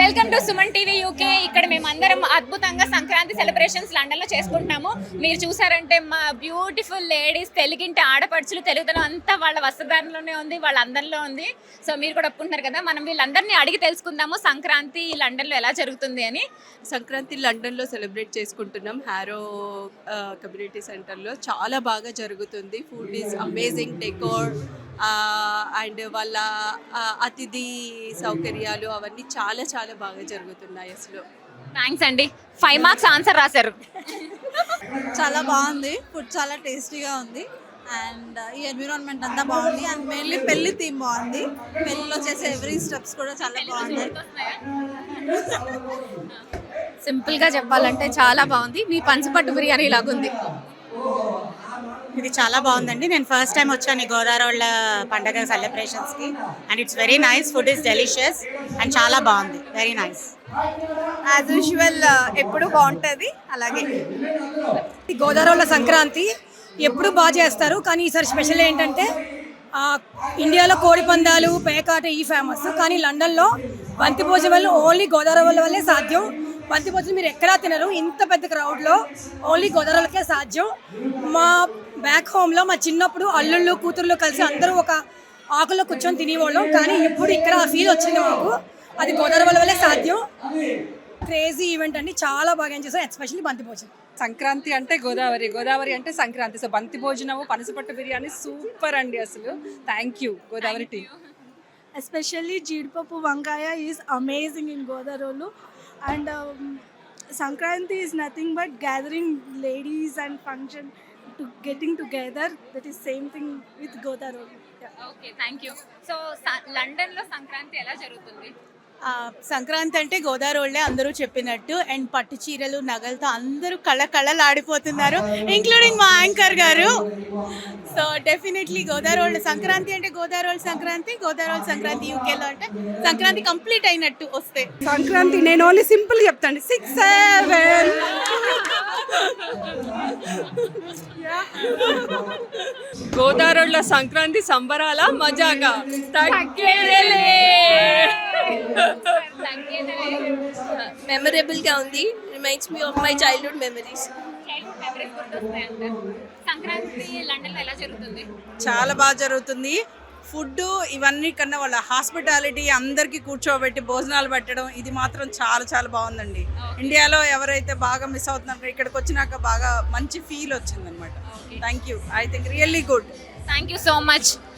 Welcome to Suman TV UK. ఇక్కడ మేమందరం అద్భుతంగా సంక్రాంతి సెలబ్రేషన్స్ లండన్ లో చేసుకుంటున్నాము. మీరు చూసారంటే మా బ్యూటిఫుల్ లేడీస్, తెలుగింటి ఆడపడుచులు, తెలుగుదనం అంతా వాళ్ళ వస్త్రధారణలోనే ఉంది, వాళ్ళ అందంలో ఉంది. సో మీరు కూడా ఒప్పుకుంటున్నారు కదా. మనం వీళ్ళందరినీ అడిగి తెలుసుకుందాము సంక్రాంతి లండన్ లో ఎలా జరుగుతుంది అని. సంక్రాంతి లండన్లో సెలబ్రేట్ చేసుకుంటున్నాం. హ్యారో కమ్యూనిటీ సెంటర్లో చాలా బాగా జరుగుతుంది. Food is amazing, decor and వాళ్ళ అతిథి సౌకర్యాలు అవన్నీ చాలా చాలా బాగా జరుగుతున్నాయి అసలు. థ్యాంక్స్ అండి. 5 మార్క్స్ ఆన్సర్ రాశారు. చాలా బాగుంది, ఫుడ్ చాలా టేస్టీగా ఉంది అండ్ ఈ ఎన్విరాన్మెంట్ అంతా బాగుంది అండ్ మెయిన్లీ పెళ్లి థీమ్ బాగుంది. పెళ్లిలో చేసే ఎవ్రీ స్టెప్స్ కూడా చాలా బాగుంది. సింపుల్ గా చెప్పాలంటే చాలా బాగుంది. మీ పంచపట్టు బిర్యానీ లాగుంది. ఇది చాలా బాగుందండి. నేను ఫస్ట్ టైం వచ్చాను ఈ గోదావరి పండగ సెలబ్రేషన్స్కి and it's very nice. Food is delicious and చాలా బాగుంది, వెరీ నైస్. యాజ్ యూజువల్ ఎప్పుడు బాగుంటుంది అలాగే. గోదావరిలో సంక్రాంతి ఎప్పుడు బాగా చేస్తారు, కానీ ఈసారి స్పెషల్ ఏంటంటే ఇండియాలో కోడి పందాలు, పేకాట ఈ ఫేమస్, కానీ లండన్లో బంతి భోజనం ఓన్లీ గోదావరి వల్లే సాధ్యం. బంతి భోజనం మీరు ఎక్కడా తినరు, ఇంత పెద్ద క్రౌడ్లో ఓన్లీ గోదావరికే సాధ్యం. మా బ్యాక్ హోమ్లో మా చిన్నప్పుడు అల్లుళ్ళు కూతుర్లు కలిసి అందరూ ఒక ఆకుల్లో కూర్చొని తినేవాళ్ళం, కానీ ఇప్పుడు ఇక్కడ ఆ ఫీల్ వచ్చింది మాకు. అది గోదావరి వల్లే సాధ్యం. క్రేజీ ఈవెంట్ అండి, చాలా బాగా ఎంజాయ్ చేస్తాం, ఎస్పెషల్లీ బంతి భోజనం. సంక్రాంతి అంటే గోదావరి, గోదావరి అంటే సంక్రాంతి. సో బంతి భోజనము, పనసపట్టు బిర్యానీ సూపర్ అండి అసలు. Thank you Godavari team. Especially జీడిపప్పు వంకాయ is amazing in Godavari and Sankranti is nothing but gathering ladies and function to getting together. That is same thing with Godavari. Okay, thank you. So London లో సంక్రాంతి ఎలా జరుగుతుంది? సంక్రాంతి అంటే గోదావరి అందరూ చెప్పినట్టు అండ్ పట్టు చీరలు, నగలతో అందరూ కళకళలాడిపోతున్నారు, ఇంక్లూడింగ్ మా యాంకర్ గారు. సో డెఫినెట్లీ గోదావరి సంక్రాంతి అంటే గోదావరి సంక్రాంతి యూకేలో అంటే సంక్రాంతి కంప్లీట్ అయినట్టు వస్తే. సంక్రాంతి నేను ఓన్లీ సింపుల్ చెప్తాను, 6, 7. గోదావరిలో సంక్రాంతి సంబరాల మజాగా తగ్గేదేలే. మెమరబుల్ గా ఉంది. Reminds me of my childhood memories. Sankranti London లో ఎలా జరుగుతుంది? చాలా బాగా జరుగుతుంది. ఫుడ్ ఇవన్నీ కన్నా వాళ్ళ హాస్పిటాలిటీ, అందరికీ కూర్చోబెట్టి భోజనాలు పెట్టడం, ఇది మాత్రం చాలా చాలా బాగుందండి. ఇండియాలో ఎవరైతే బాగా మిస్ అవుతున్నారో ఇక్కడికి వచ్చినాక బాగా మంచి ఫీల్ వచ్చింది అనమాట. Thank you. I think really good. Thank you so much.